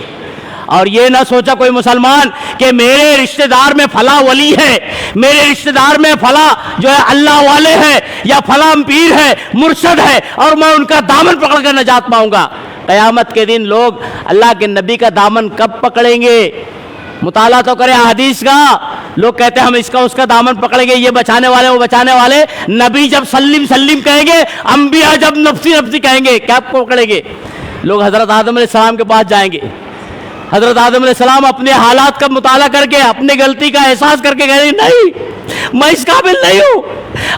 [SPEAKER 1] اور یہ نہ سوچا کوئی مسلمان کہ میرے رشتہ دار میں فلاں ولی ہے، میرے رشتہ دار میں فلاں جو ہے اللہ والے ہیں، یا فلاں پیر ہے، مرشد ہے، اور میں ان کا دامن پکڑ کر نجات پاؤں گا۔ قیامت کے دن لوگ اللہ کے نبی کا دامن کب پکڑیں گے؟ مطالعہ تو کریں حدیث کا۔ لوگ کہتے ہیں ہم اس کا دامن پکڑیں گے، یہ بچانے والے وہ بچانے والے۔ نبی جب سلم سلم کہیں گے، انبیاء جب نفسی نفسی کہیں گے، کیا پکڑیں گے؟ لوگ حضرت آدم علیہ السلام کے پاس جائیں گے، حضرت آدم علیہ السلام اپنے حالات کا مطالعہ کر کے، اپنی غلطی کا احساس کر کے کہیں گے نہیں میں اس قابل نہیں ہوں،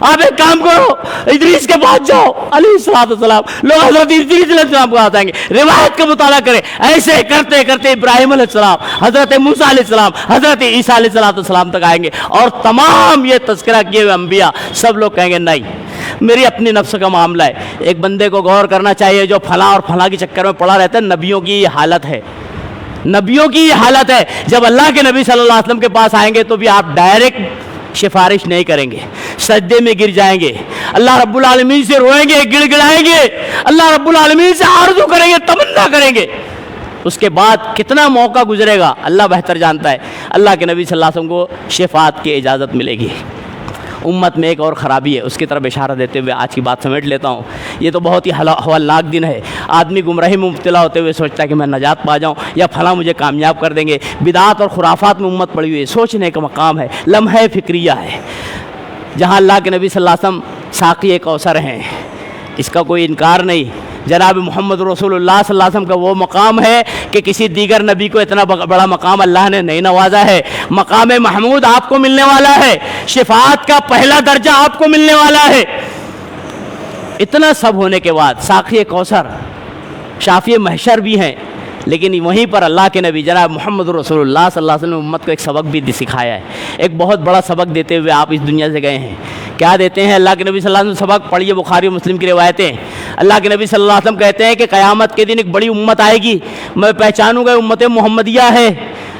[SPEAKER 1] آپ ایک کام کرو ادریس کے پاس جاؤ علیہ السلام۔ لوگ حضرت ادریس علیہ السلام کو آتے ہیں، روایت کا مطالعہ کریں، ایسے کرتے کرتے ابراہیم علیہ السلام، حضرت موسیٰ علیہ السلام، حضرت عیسیٰ علیہ السلام تک آئیں گے، اور تمام یہ تذکرہ کیے ہوئے انبیاء سب لوگ کہیں گے نہیں میری اپنی نفس کا معاملہ ہے۔ ایک بندے کو غور کرنا چاہیے جو فلاں اور فلاں کے چکر میں پڑا رہتا ہے، نبیوں کی یہ حالت ہے، نبیوں کی یہ حالت ہے۔ جب اللہ کے نبی صلی اللہ علیہ وسلم کے پاس آئیں گے تو بھی آپ ڈائریکٹ سفارش نہیں کریں گے، سجدے میں گر جائیں گے، اللہ رب العالمین سے روئیں گے، گڑ گڑائیں گے، اللہ رب العالمین سے آرزو کریں گے، تمنا کریں گے۔ اس کے بعد کتنا موقع گزرے گا اللہ بہتر جانتا ہے، اللہ کے نبی صلی اللہ علیہ وسلم کو شفاعت کی اجازت ملے گی۔ امت میں ایک اور خرابی ہے، اس کی طرف اشارہ دیتے ہوئے آج کی بات سمیٹ لیتا ہوں۔ یہ تو بہت ہی ہولناک دن ہے، آدمی گمراہی میں مبتلا ہوتے ہوئے سوچتا ہے کہ میں نجات پا جاؤں یا فلاں مجھے کامیاب کر دیں گے۔ بدعات اور خرافات میں امت پڑی ہوئی ہے، سوچنے کا مقام ہے، لمحہ فکریہ ہے، جہاں اللہ کے نبی صلی اللہ علیہ وسلم ساقی کوثر ہیں، اس کا کوئی انکار نہیں۔ جناب محمد رسول اللہ صلی اللہ علیہ وسلم کا وہ مقام ہے کہ کسی دیگر نبی کو اتنا بڑا مقام اللہ نے نہیں نوازا ہے۔ مقام محمود آپ کو ملنے والا ہے، شفاعت کا پہلا درجہ آپ کو ملنے والا ہے۔ اتنا سب ہونے کے بعد ساقی کوثر، شافی محشر بھی ہیں، لیکن وہیں پر اللہ کے نبی جناب محمد رسول اللہ صلی اللہ علیہ وسلم نے امت کو ایک سبق بھی سکھایا ہے، ایک بہت بڑا سبق دیتے ہوئے آپ اس دنیا سے گئے ہیں۔ کیا دیتے ہیں؟ اللہ کے نبی صلی اللہ علیہ وسلم سبق پڑھیے، بخاری و مسلم کی روایتیں۔ اللہ کے نبی صلی اللہ علیہ وسلم کہتے ہیں کہ قیامت کے دن ایک بڑی امت آئے گی، میں پہچانوں گا امت محمدیہ ہے،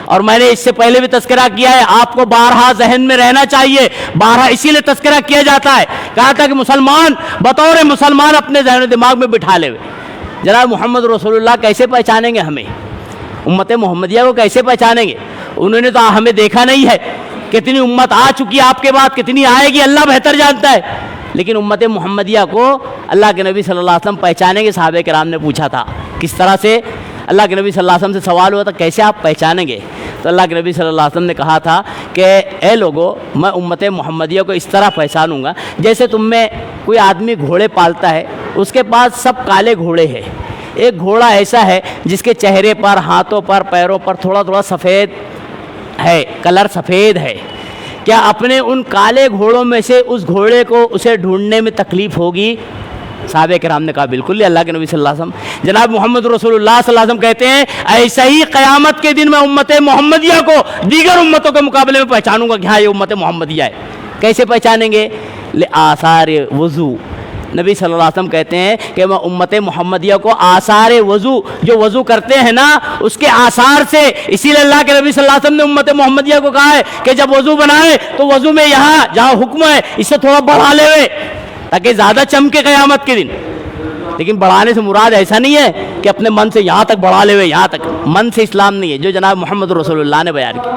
[SPEAKER 1] اور میں نے اس سے پہلے بھی تذکرہ کیا ہے، آپ کو بارہا ذہن میں رہنا چاہیے، بارہا اسی لیے تذکرہ کیا جاتا ہے، کہا تھا کہ مسلمان بطور مسلمان اپنے ذہن و دماغ میں بٹھا لے جناب محمد رسول اللہ کیسے پہچانیں گے ہمیں، امت محمدیہ کو کیسے پہچانیں گے؟ انہوں نے تو ہمیں دیکھا نہیں ہے، کتنی امت آ چکی آپ کے بعد، کتنی آئے گی اللہ بہتر جانتا ہے، لیکن امت محمدیہ کو اللہ کے نبی صلی اللہ علیہ وسلم پہچانیں گے۔ صحابہ کرام نے پوچھا تھا کس طرح سے، اللہ کے نبی صلی اللہ علیہ وسلم سے سوال ہوا تھا کیسے آپ پہچانیں گے؟ تو اللہ کے نبی صلی اللہ علیہ وسلم نے کہا تھا کہ اے لوگو، میں امت محمدیہ کو اس طرح پہچانوں گا جیسے تم میں کوئی آدمی گھوڑے پالتا ہے، اس کے پاس سب کالے گھوڑے ہیں، ایک گھوڑا ایسا ہے جس کے چہرے پر، ہاتھوں پر، پیروں پر تھوڑا تھوڑا سفید ہے، کلر سفید ہے، کیا اپنے ان کالے گھوڑوں میں سے اس گھوڑے کو اسے ڈھونڈنے میں تکلیف ہوگی؟ صحابہ کرام نے کہا بالکل نہیں۔ اللہ کے نبی صلی اللہ علیہ وسلم جناب محمد رسول اللہ صلی اللہ علیہ وسلم کہتے ہیں ایسا ہی قیامت کے دن میں امت محمدیہ کو دیگر امتوں کے مقابلے میں پہچانوں گا کہ ہاں یہ امت محمدیہ ہے۔ کیسے پہچانیں گے؟ آثار وضو، نبی صلی اللہ علیہ وسلم کہتے ہیں کہ میں امت محمدیہ کو آثار وضو، جو وضو کرتے ہیں نا اس کے آثار سے، اسی لیے اللہ کے نبی صلی اللہ علیہ وسلم نے امت محمدیہ کو کہا ہے کہ جب وضو بنائے تو وضو میں یہاں جہاں حکم ہے اس سے تھوڑا بڑھا لے تاکہ زیادہ چمکے قیامت کے دن۔ لیکن بڑھانے سے مراد ایسا نہیں ہے کہ اپنے من سے یہاں تک بڑھا لے، یہاں تک من سے اسلام نہیں ہے جو جناب محمد رسول اللہ نے بیان کی۔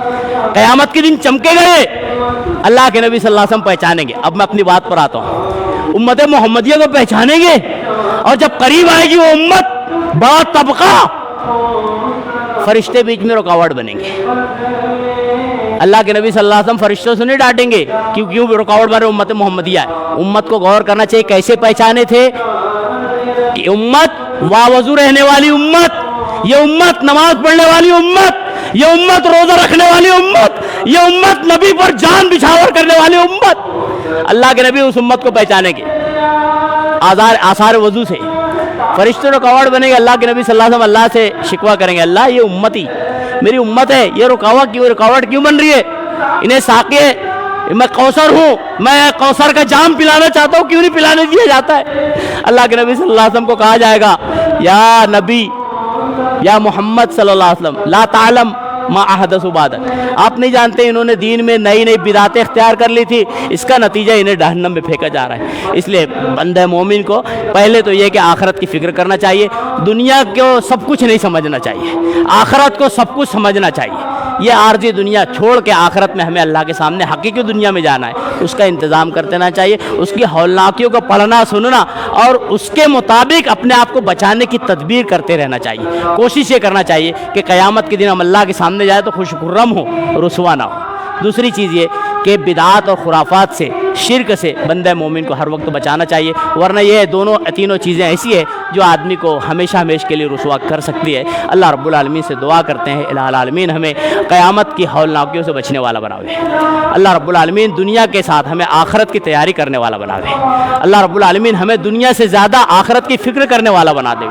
[SPEAKER 1] قیامت کے دن چمکے گئے اللہ کے نبی صلی اللہ علیہ وسلم پہچانیں گے۔ اب میں اپنی بات پر آتا ہوں، امت محمدیہ کو پہچانیں گے، اور جب قریب آئے گی وہ امت، بڑا طبقہ، فرشتے بیچ میں رکاوٹ بنیں گے۔ اللہ کے نبی صلی اللہ علیہ وسلم فرشتوں سے نہیں ڈانٹیں گے کیوں رکاوٹ بن رہے امت محمدیہ ہے۔ امت کو غور کرنا چاہیے کیسے پہچانے تھے؟ یہ امت واوضو رہنے والی امت، یہ امت نماز پڑھنے والی امت، یہ امت روزہ رکھنے والی امت، یہ امت نبی پر جان بچھاور کرنے والی امت۔ اللہ کے نبی اس امت کو پہچانیں گے آثار وضو سے، فرشتے رکاوٹ بنے گے، اللہ کے نبی صلی اللہ علیہ وسلم اللہ سے شکوہ کریں گے، اللہ یہ امتی میری امت ہے، یہ رکاوٹ کیوں بن رہی ہے؟ انہیں ساقی ہے، میں کوثر ہوں، میں کوثر کا جام پلانا چاہتا ہوں، کیوں نہیں پلانے دیا جاتا ہے؟ اللہ کے نبی صلی اللہ علیہ وسلم کو کہا جائے گا یا نبی یا محمد صلی اللہ علیہ وسلم لا تعلم ما احدث بعدک، آپ نہیں جانتے انہوں نے دین میں نئی نئی بدعتیں اختیار کر لی تھی، اس کا نتیجہ انہیں جہنم میں پھینکا جا رہا ہے۔ اس لیے بندہ مومن کو پہلے تو یہ کہ آخرت کی فکر کرنا چاہیے، دنیا کو سب کچھ نہیں سمجھنا چاہیے، آخرت کو سب کچھ سمجھنا چاہیے۔ یہ عارضی دنیا چھوڑ کے آخرت میں ہمیں اللہ کے سامنے حقیقی دنیا میں جانا ہے، اس کا انتظام کرتے رہنا چاہیے، اس کی ہولناکیوں کو پڑھنا سننا اور اس کے مطابق اپنے آپ کو بچانے کی تدبیر کرتے رہنا چاہیے۔ کوشش یہ کرنا چاہیے کہ قیامت کے دن ہم اللہ کے سامنے جائے تو خوش خرم ہو، رسوا نہ ہو۔ دوسری چیز یہ کہ بدعات اور خرافات سے، شرک سے بندہ مومن کو ہر وقت بچانا چاہیے، ورنہ یہ تینوں چیزیں ایسی ہیں جو آدمی کو ہمیشہ کے لیے رسوا کر سکتی ہے۔ اللہ رب العالمین سے دعا کرتے ہیں الہ العالمین ہمیں قیامت کی ہولناکیوں سے بچنے والا بناوے، اللہ رب العالمین دنیا کے ساتھ ہمیں آخرت کی تیاری کرنے والا بناوے، اللہ رب العالمین ہمیں دنیا سے زیادہ آخرت کی فکر کرنے والا بنا دے،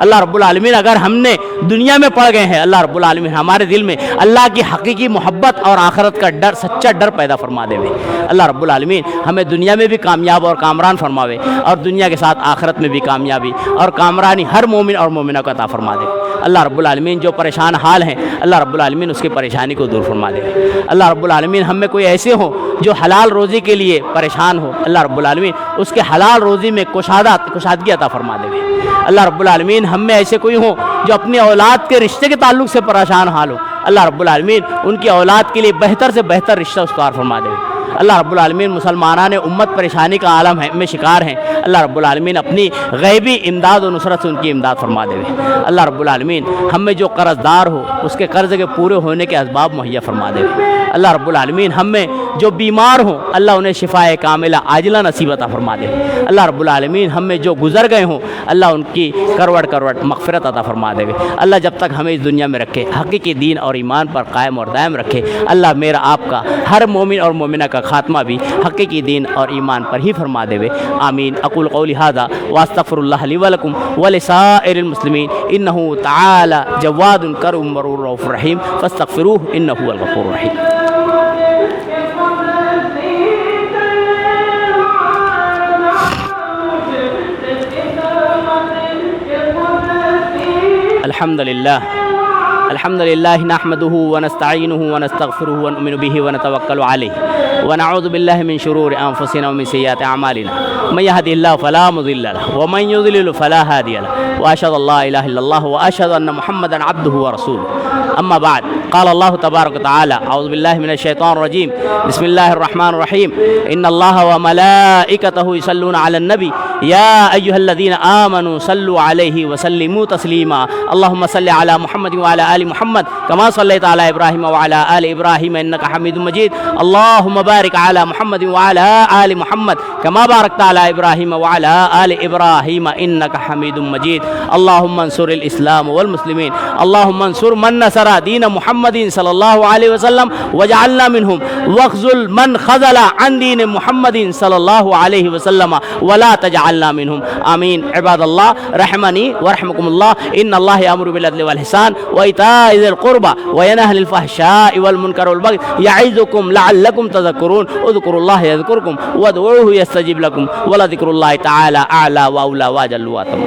[SPEAKER 1] اللہ رب العالمین اگر ہم نے دنیا میں پڑ گئے ہیں، اللہ رب العالمین ہمارے دل میں اللہ کی حقیقی محبت اور آخرت کا ڈر، سچا ڈر پیدا فرما دے، اللہ رب العالمین ہمیں دنیا میں بھی کامیاب اور کامران فرماوے اور دنیا کے ساتھ آخرت میں بھی کامیابی اور کامرانی ہر مومن اور مومنہ کو عطا فرما دے، اللہ رب العالمین جو پریشان حال ہیں اللہ رب العالمین اس کی پریشانی کو دور فرما دے، اللہ رب العالمین ہم میں کوئی ایسے ہوں جو حلال روزی کے لیے پریشان ہو، اللہ رب العالمین اس کے حلال روزی میں کشادگی عطا فرما دے، اللہ رب العالمین ہم میں ایسے کوئی ہوں جو اپنی اولاد کے رشتے کے تعلق سے پریشان حال ہو، اللہ رب العالمین ان کی اولاد کے لیے بہتر سے بہتر رشتہ استوار فرما دے، اللہ رب العالمین مسلمانان امت پریشانی کا عالم ہے میں شکار ہیں، اللہ رب العالمین اپنی غیبی امداد و نصرت سے ان کی امداد فرما دے، اللہ رب العالمین ہم میں جو قرض دار ہو اس کے قرض کے پورے ہونے کے اسباب مہیا فرما دے، اللہ رب العالمین ہم میں جو بیمار ہوں اللہ انہیں شفائے کاملہ عاجلہ نصیب عطا فرما دے، اللہ رب العالمین ہم میں جو گزر گئے ہوں اللہ ان کی کروڑ مغفرت عطا فرما دے، اللہ جب تک ہمیں اس دنیا میں رکھے حقیقی دین اور ایمان پر قائم اور دائم رکھے، اللہ میرا آپ کا ہر مومن اور مومنہ کا خاتمہ بھی حقیقی دین اور ایمان پر ہی فرما دے، آمین۔ اقول قولی ھذا واستغفر اللہ لی ولکم ولسائر المسلمین انہ تعالی جواد کریم برور رؤوف رحیم فاستغفروہ انہ هو الغفور الرحیم۔ الحمد للہ نحمده ونستعینه ونستغفره ونؤمن به ونتوکل علیہ ونعوذ باللہ من شرور انفسنا ومن سیئات اعمالنا من يهده الله فلا مضل له ومن يضلل فلا هادي له واشهد ان لا اله الا الله واشهد ان محمدا عبده ورسوله اما بعد قال الله تبارك وتعالى اعوذ باللہ من الشیطان الرجیم بسم اللہ الرحمن الرحیم ان اللہ وملائکته يصلون علی النبی یا ایها الذین آمنوا صلوا علیہ وسلموا تسلیما اللهم صل علی محمد وعلى آل محمد كما صليت على إبراهيم وعلى آل إبراهيم إنك حميد مجيد اللهم بارك على محمد وعلى آل محمد كما باركت على إبراهيم وعلى آل إبراهيم إنك حميد مجيد اللهم انصر الإسلام والمسلمين اللهم انصر من نصر دين محمد صلى الله عليه وسلم واجعلنا منهم واخذل من خذل عن دين محمد صلى الله عليه وسلم ولا تجعلنا منهم آمين عباد الله رحمني ورحمكم الله إن الله يأمر بالعدل والإحسان وإيتاء ذي القربى وينهى عن الفحشاء والمنكر والبغي يعظكم لعلكم تذكرون اذكروا الله يذكركم وادعوه يستجب لكم ولذكر الله تعالى أعلى وأولى وأجل وأتم